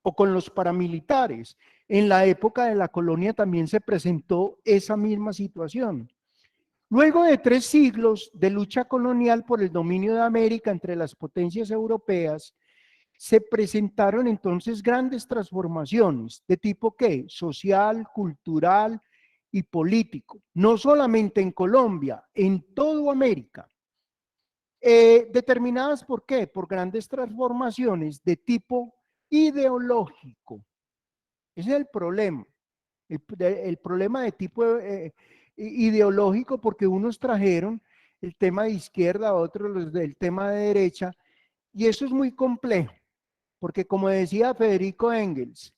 o con los paramilitares. En la época de la colonia también se presentó esa misma situación. Luego de 3 siglos de lucha colonial por el dominio de América entre las potencias europeas, se presentaron entonces grandes transformaciones de tipo ¿qué? Social, cultural y político, no solamente en Colombia, en toda América. Determinadas ¿por qué? Por grandes transformaciones de tipo ideológico. Ese es el problema. El problema de tipo ideológico, porque unos trajeron el tema de izquierda, otros el tema de derecha, y eso es muy complejo, porque como decía Federico Engels,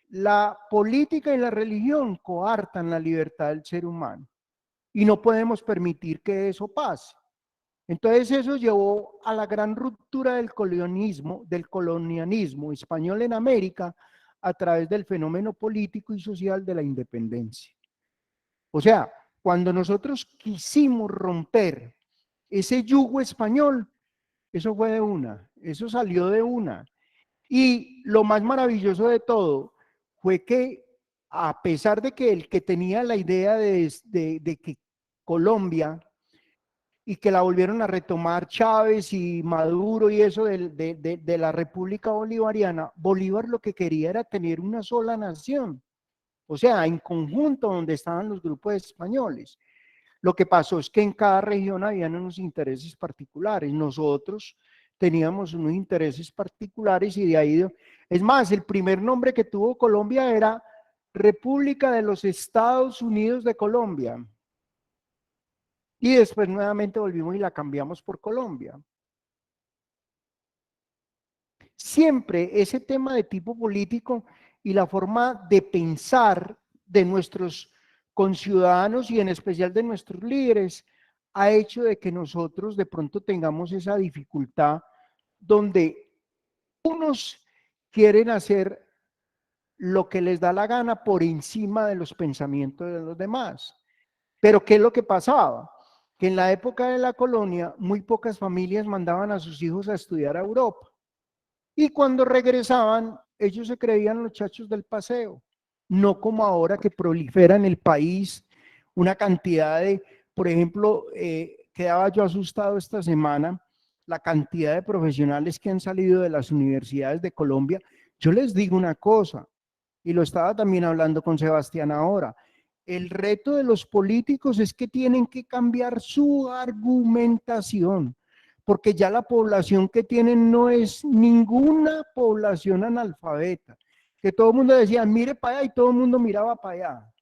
la política y la religión coartan la libertad del ser humano, y no podemos permitir que eso pase. Entonces eso llevó a la gran ruptura del colonialismo español en América a través del fenómeno político y social de la independencia. O sea, cuando nosotros quisimos romper ese yugo español, eso fue de una. eso salió de una. Y lo más maravilloso de todo fue que a pesar de que el que tenía la idea de que Colombia y que la volvieron a retomar Chávez y Maduro y eso de la República Bolivariana, Bolívar lo que quería era tener una sola nación, o sea, en conjunto donde estaban los grupos españoles. Lo que pasó es que en cada región habían unos intereses particulares. Nosotros teníamos unos intereses particulares y de ahí, es más, el primer nombre que tuvo Colombia era República de los Estados Unidos de Colombia. Y después nuevamente volvimos y la cambiamos por Colombia. Siempre ese tema de tipo político y la forma de pensar de nuestros conciudadanos y en especial de nuestros líderes ha hecho de que nosotros de pronto tengamos esa dificultad donde unos quieren hacer lo que les da la gana por encima de los pensamientos de los demás. Pero ¿qué es lo que pasaba? Que en la época de la colonia muy pocas familias mandaban a sus hijos a estudiar a Europa. Y cuando regresaban, ellos se creían los chachos del paseo, no como ahora que prolifera en el país una cantidad de, por ejemplo, quedaba yo asustado esta semana, la cantidad de profesionales que han salido de las universidades de Colombia. Yo les digo una cosa, y lo estaba también hablando con Sebastián ahora, el reto de los políticos es que tienen que cambiar su argumentación, porque ya la población que tienen no es ninguna población analfabeta, que todo el mundo decía, mire para allá, y todo el mundo miraba para allá.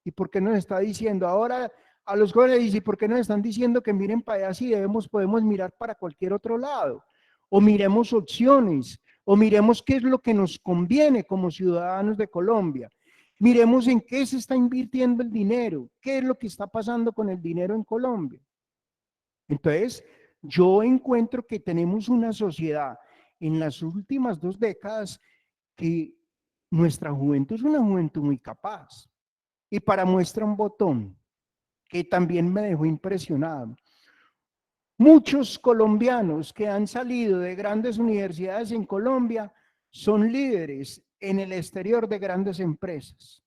¿Y por qué nos está diciendo ahora a los jóvenes, dice, por qué nos están diciendo que miren para allá si podemos mirar para cualquier otro lado? O miremos opciones, o miremos qué es lo que nos conviene como ciudadanos de Colombia. Miremos en qué se está invirtiendo el dinero, qué es lo que está pasando con el dinero en Colombia. Entonces, yo encuentro que tenemos una sociedad en las últimas 2 décadas que nuestra juventud es una juventud muy capaz. Y para muestra un botón que también me dejó impresionado. Muchos colombianos que han salido de grandes universidades en Colombia son líderes en el exterior de grandes empresas.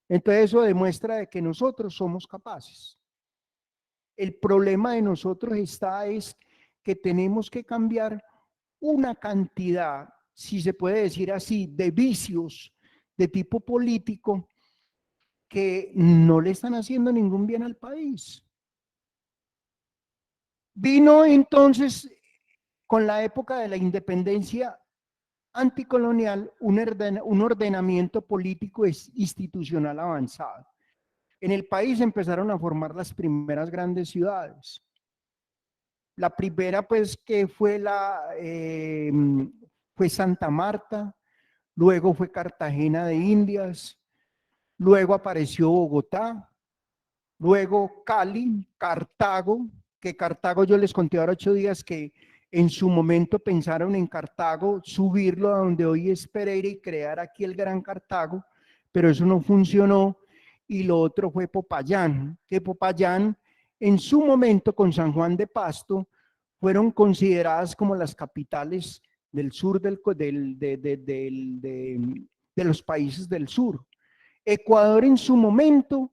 Entonces eso demuestra de que nosotros somos capaces. El problema de nosotros es que tenemos que cambiar una cantidad, si se puede decir así, de vicios de tipo político que no le están haciendo ningún bien al país. Vino entonces, con la época de la independencia anticolonial, un ordenamiento político institucional avanzado. En el país empezaron a formar las primeras grandes ciudades. La primera, pues, que fue fue Santa Marta, luego fue Cartagena de Indias, luego apareció Bogotá, luego Cali, Cartago, que Cartago yo les conté ahora 8 días que en su momento pensaron en Cartago, subirlo a donde hoy es Pereira y crear aquí el Gran Cartago, pero eso no funcionó. Y lo otro fue Popayán, que Popayán en su momento con San Juan de Pasto fueron consideradas como las capitales del sur de los países del sur. Ecuador en su momento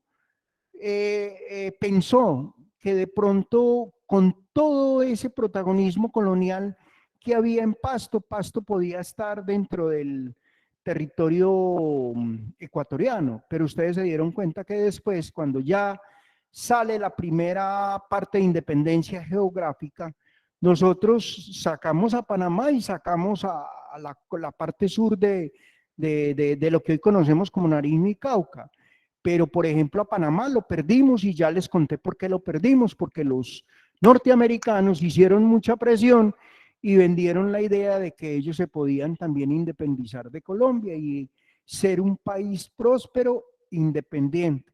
pensó que de pronto con todo ese protagonismo colonial que había en Pasto, Pasto podía estar dentro del territorio ecuatoriano, pero ustedes se dieron cuenta que después, cuando ya sale la primera parte de independencia geográfica, nosotros sacamos a Panamá y sacamos a la parte sur de lo que hoy conocemos como Nariño y Cauca. Pero, por ejemplo, a Panamá lo perdimos y ya les conté por qué lo perdimos, porque los norteamericanos hicieron mucha presión y vendieron la idea de que ellos se podían también independizar de Colombia y ser un país próspero, independiente.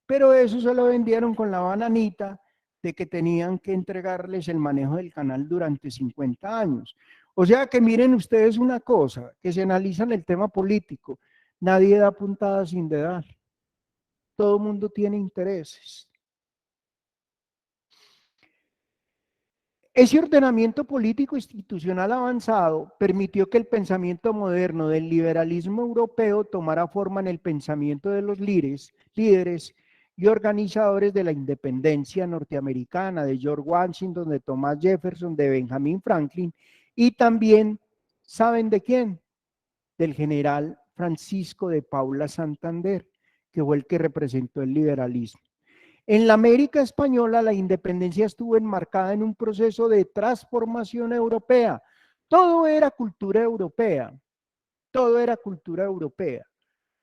Pero eso se lo vendieron con la bananita de que tenían que entregarles el manejo del canal durante 50 años. O sea que miren ustedes una cosa, que se analizan el tema político, nadie da puntada sin dedal. Todo el mundo tiene intereses. Ese ordenamiento político institucional avanzado permitió que el pensamiento moderno del liberalismo europeo tomara forma en el pensamiento de los líderes y organizadores de la independencia norteamericana, de George Washington, de Thomas Jefferson, de Benjamin Franklin, y también, ¿saben de quién? Del general Francisco de Paula Santander, que fue el que representó el liberalismo. En la América española, la independencia estuvo enmarcada en un proceso de transformación europea. Todo era cultura europea, todo era cultura europea.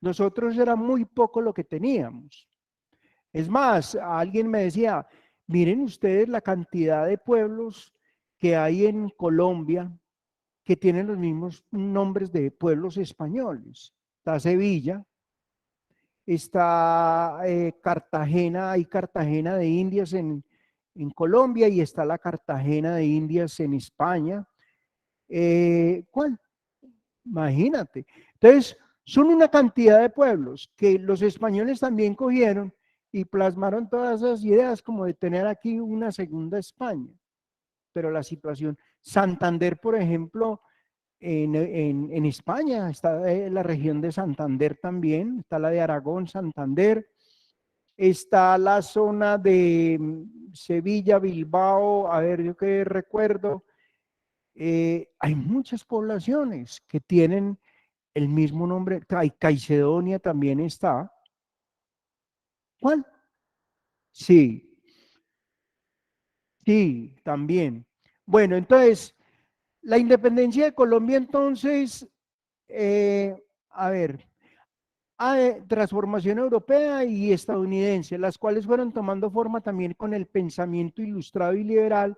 Nosotros era muy poco lo que teníamos. Es más, alguien me decía, miren ustedes la cantidad de pueblos que hay en Colombia que tienen los mismos nombres de pueblos españoles. Está Sevilla, está Cartagena, hay Cartagena de Indias en Colombia y está la Cartagena de Indias en España. ¿Cuál? Imagínate. Entonces, son una cantidad de pueblos que los españoles también cogieron y plasmaron todas esas ideas como de tener aquí una segunda España. Pero la situación, Santander, por ejemplo, en España está la región de Santander también, está la de Aragón, Santander, está la zona de Sevilla, Bilbao, a ver, yo que recuerdo, hay muchas poblaciones que tienen el mismo nombre, Caicedonia también está. ¿Cuál? Sí, sí, también. Bueno, entonces, la independencia de Colombia entonces, a ver, transformación europea y estadounidense, las cuales fueron tomando forma también con el pensamiento ilustrado y liberal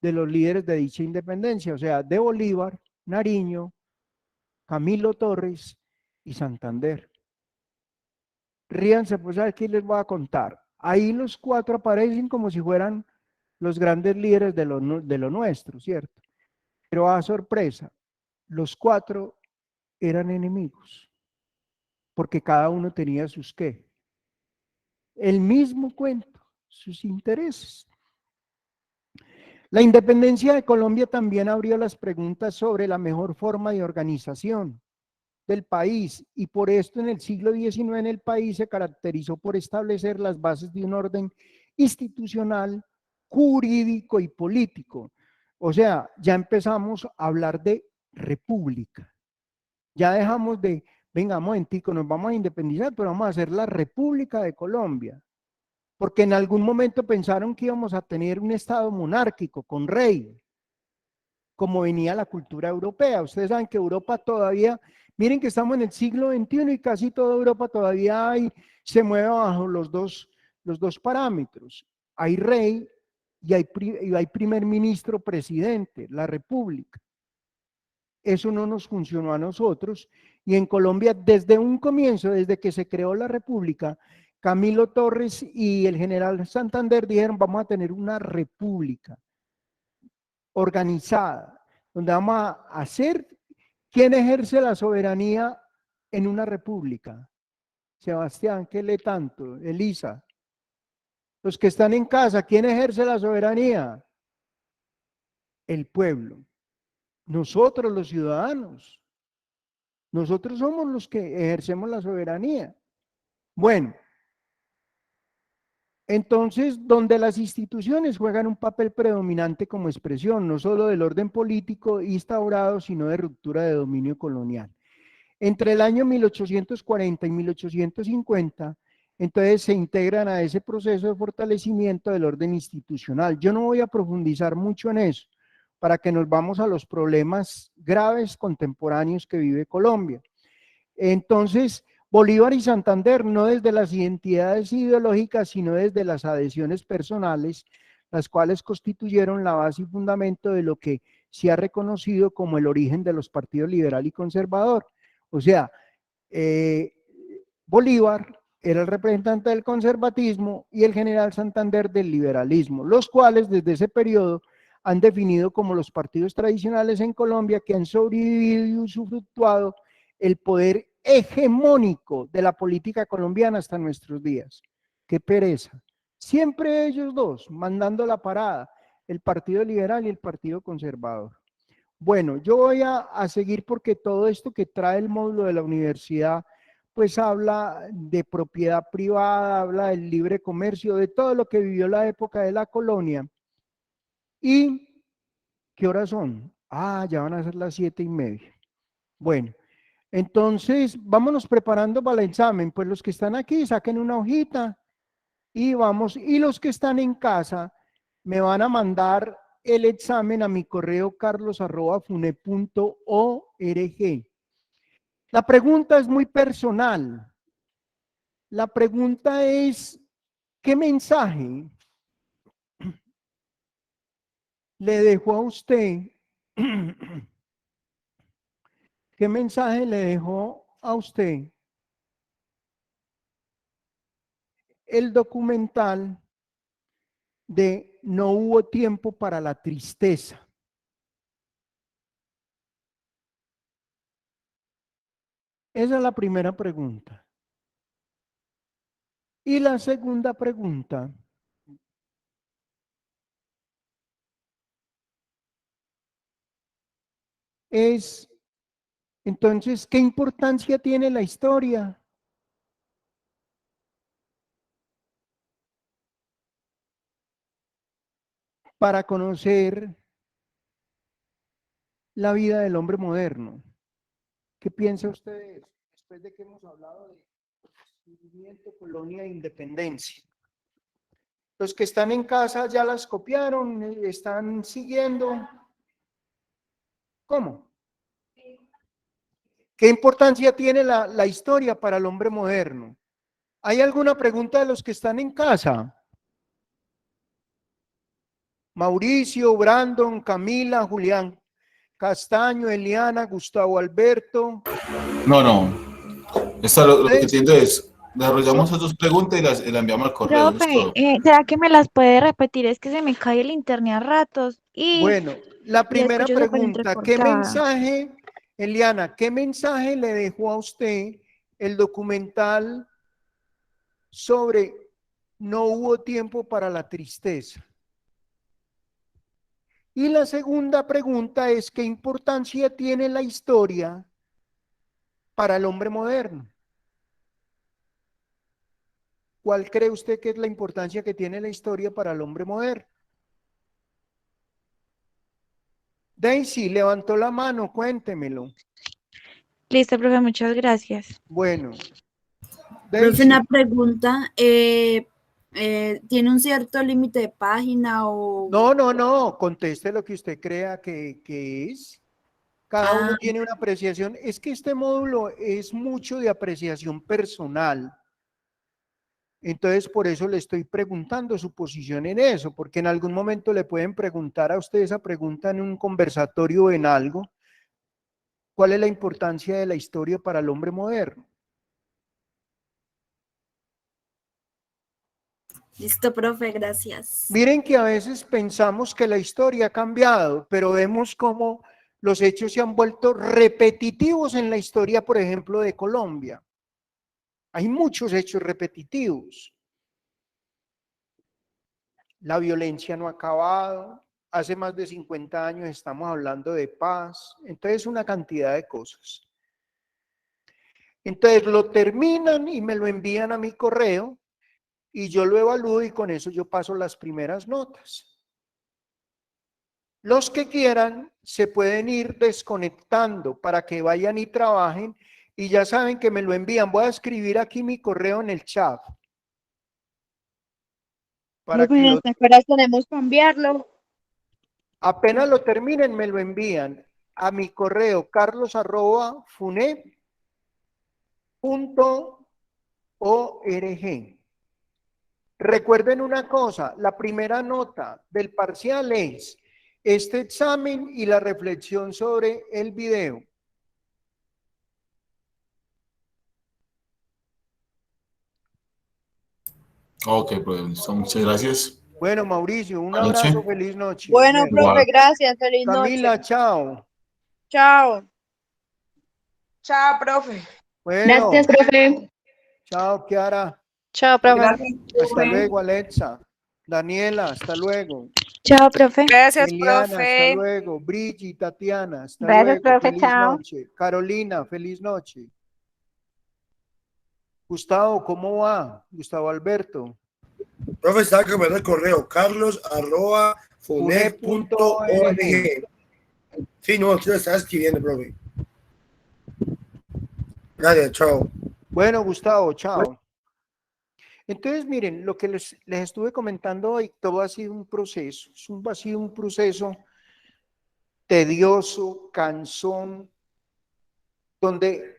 de los líderes de dicha independencia, o sea, de Bolívar, Nariño, Camilo Torres y Santander. Ríanse, pues aquí les voy a contar. Ahí los cuatro aparecen como si fueran los grandes líderes de lo nuestro, ¿cierto? Pero a sorpresa, los cuatro eran enemigos, porque cada uno tenía sus qué. El mismo cuento, sus intereses. La independencia de Colombia también abrió las preguntas sobre la mejor forma de organización del país y por esto en el siglo XIX en el país se caracterizó por establecer las bases de un orden institucional, jurídico y político. O sea, ya empezamos a hablar de república. Ya dejamos de, venga, momentico, nos vamos a independizar, pero vamos a hacer la República de Colombia. Porque en algún momento pensaron que íbamos a tener un estado monárquico con rey, como venía la cultura europea. Ustedes saben que Europa todavía, miren que estamos en el siglo XXI y casi toda Europa todavía se mueve bajo los dos parámetros. Hay rey y hay primer ministro presidente, la república. Eso no nos funcionó a nosotros y en Colombia desde un comienzo, desde que se creó la república, Camilo Torres y el general Santander dijeron vamos a tener una república organizada, donde vamos a hacer quién ejerce la soberanía en una república. Sebastián, ¿qué lee tanto? Elisa. Los que están en casa, ¿quién ejerce la soberanía? El pueblo. Nosotros los ciudadanos. Nosotros somos los que ejercemos la soberanía. Bueno, entonces, donde las instituciones juegan un papel predominante como expresión, no solo del orden político instaurado, sino de ruptura de dominio colonial. Entre el año 1840 y 1850, entonces se integran a ese proceso de fortalecimiento del orden institucional. Yo no voy a profundizar mucho en eso, para que nos vamos a los problemas graves contemporáneos que vive Colombia. Entonces, Bolívar y Santander, no desde las identidades ideológicas, sino desde las adhesiones personales, las cuales constituyeron la base y fundamento de lo que se ha reconocido como el origen de los partidos liberal y conservador. O sea, Bolívar era el representante del conservatismo y el general Santander del liberalismo, los cuales desde ese periodo han definido como los partidos tradicionales en Colombia que han sobrevivido y usufructuado el poder hegemónico de la política colombiana hasta nuestros días. Qué pereza. Siempre ellos dos mandando la parada. el Partido Liberal y el Partido Conservador. Bueno, yo voy a seguir porque todo esto que trae el módulo de la universidad, pues habla de propiedad privada, habla del libre comercio, de todo lo que vivió la época de la colonia. ¿Y qué horas son? Ah, ya van a ser las 7:30. Bueno, entonces vámonos preparando para el examen. Pues los que están aquí saquen una hojita y vamos. Y los que están en casa me van a mandar el examen a mi correo carlos@fune.org. La pregunta es muy personal. La pregunta es, ¿qué mensaje le dejó a usted? ¿Qué mensaje le dejó a usted el documental de No hubo tiempo para la tristeza? Esa es la primera pregunta. Y la segunda pregunta es, entonces, ¿qué importancia tiene la historia para conocer la vida del hombre moderno? ¿Qué piensa usted de eso? Después de que hemos hablado de descubrimiento, colonia e independencia. Los que están en casa ya las copiaron, están siguiendo. ¿Cómo? ¿Qué importancia tiene la historia para el hombre moderno? ¿Hay alguna pregunta de los que están en casa? Mauricio, Brandon, Camila, Julián Castaño, Eliana, Gustavo Alberto. No. Lo que ¿Ustedes? entiendo es, desarrollamos ¿No? esas dos preguntas y las enviamos al correo. ¿Es Profe, todo? ¿será que me las puede repetir? Es que se me cae el internet a ratos Bueno, la y primera escucho súper pregunta, ¿qué entrecortada. mensaje, Eliana, qué mensaje le dejó a usted el documental sobre No hubo tiempo para la tristeza? Y la segunda pregunta es, ¿qué importancia tiene la historia para el hombre moderno? ¿Cuál cree usted que es la importancia que tiene la historia para el hombre moderno? Daisy levantó la mano, cuéntemelo. Listo, profe, muchas gracias. Bueno, Profe, una Daisy. pregunta. ¿Tiene un cierto límite de página o...? No, conteste lo que usted crea que es. Cada uno Ah, tiene una apreciación. Es que este módulo es mucho de apreciación personal. Entonces, por eso le estoy preguntando su posición en eso, porque en algún momento le pueden preguntar a usted esa pregunta en un conversatorio o en algo. ¿Cuál es la importancia de la historia para el hombre moderno? listo, profe, gracias. Miren que a veces pensamos que la historia ha cambiado, pero vemos cómo los hechos se han vuelto repetitivos en la historia, por ejemplo, de Colombia. Hay muchos hechos repetitivos. La violencia no ha acabado. Hace más de 50 años estamos hablando de paz. Entonces, una cantidad de cosas. Entonces, lo terminan y me lo envían a mi correo y yo lo evalúo y con eso yo paso las primeras notas. Los que quieran se pueden ir desconectando para que vayan y trabajen y ya saben que me lo envían. Voy a escribir aquí mi correo en el chat. Para que lo, ¿Hasta qué horas podemos cambiarlo? apenas lo terminen, me lo envían a mi correo carlos@fune.org. Recuerden una cosa, la primera nota del parcial es este examen y la reflexión sobre el video. Ok, pues muchas gracias. Bueno, Mauricio, un Buenas abrazo, noches. feliz noche. Bueno, Bueno, profe, Igual. gracias. Feliz Camila, noche. chao. Chao. Chao, profe. Bueno, Gracias, profe. chao, Kiara. Chao, profe. Gracias, Hasta profe. luego, Alexa. Daniela, hasta luego. Chao, profe. Gracias, Eliana, hasta profe. luego. Brigitte, Tatiana, hasta Gracias, luego. profe, Feliz chao. noche. Carolina, feliz noche. Gustavo, ¿cómo va? Gustavo Alberto. Profe, sácame el correo, carlos@funec.org. Sí, no, aquí lo estaba escribiendo, profe. Gracias, chao. Bueno, Gustavo, chao. Entonces, miren, lo que les estuve comentando hoy, todo ha sido un proceso, ha sido un proceso tedioso, cansón, donde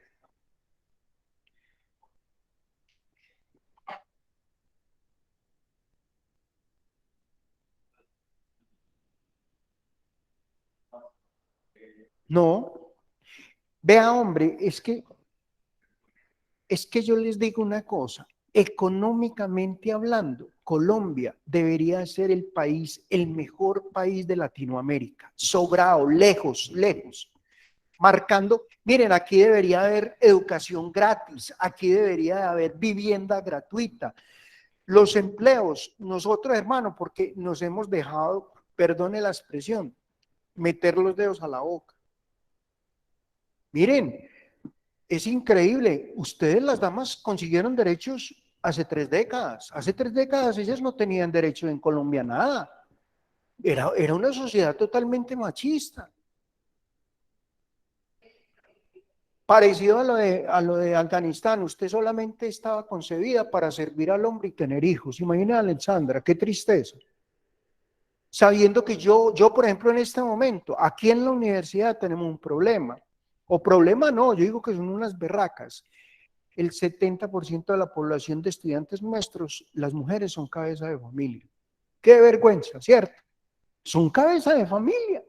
no, vea, hombre, es que yo les digo una cosa, económicamente hablando, Colombia debería ser el país, el mejor país de Latinoamérica, sobrado, lejos, lejos. Marcando, miren, aquí debería haber educación gratis, aquí debería haber vivienda gratuita. Los empleos, nosotros, hermano, porque nos hemos dejado, perdone la expresión, meter los dedos a la boca. Miren, es increíble, ustedes las damas consiguieron derechos hace 3 décadas. Hace 3 décadas ellas no tenían derecho en Colombia a nada. Era una sociedad totalmente machista. Parecido a lo de Afganistán, usted solamente estaba concebida para servir al hombre y tener hijos. Imagina, Alexandra, qué tristeza. Sabiendo que yo, por ejemplo, en este momento, aquí en la universidad tenemos un problema. O problema no, yo digo que son unas berracas. El 70% de la población de estudiantes nuestros, las mujeres son cabeza de familia. Qué vergüenza, ¿cierto? Son cabeza de familia.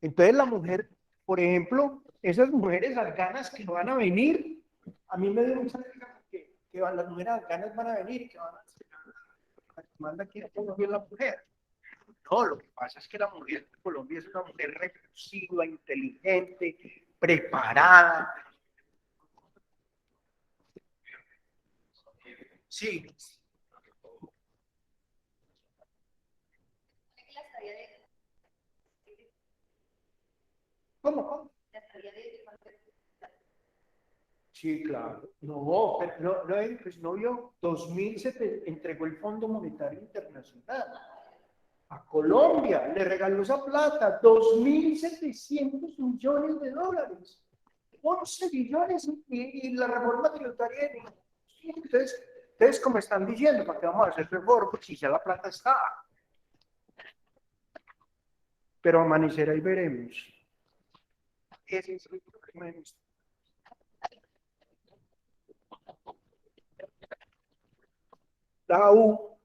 Entonces la mujer, por ejemplo, esas mujeres afganas que van a venir, a mí me dio mucha risa porque las mujeres afganas van a venir y que van a manda aquí a Colombia la mujer. No, lo que pasa es que la mujer de Colombia es una mujer reflexiva, inteligente, preparada. Sí. ¿Cómo? Sí, claro. No, pero pues no vio, 2000 se entregó el Fondo Monetario Internacional a Colombia, le regaló esa plata, 2.700 millones de dólares, 11 billones y la reforma tributaria. Entonces, como están diciendo, ¿para qué vamos a hacer reforma? Si ya la plata está. Pero amanecerá y veremos. Ese es el problema de nuestro. La U.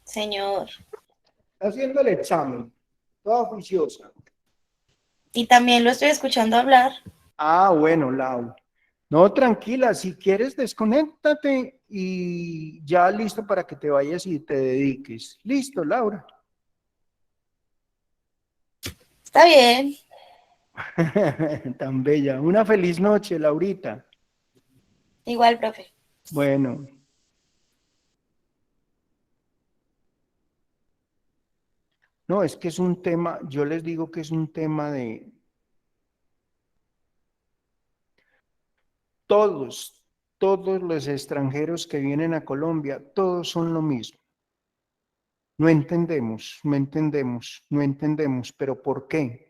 Señor. Está haciendo el examen, toda juiciosa. Y también lo estoy escuchando hablar. Ah, bueno, Lau. No, tranquila, si quieres desconéctate y ya listo para que te vayas y te dediques. Listo, Laura. Está bien. Tan bella. Una feliz noche, Laurita. Igual, profe. Bueno. No, es que es un tema, yo les digo que es un tema de todos los extranjeros que vienen a Colombia, todos son lo mismo. No entendemos, ¿pero por qué?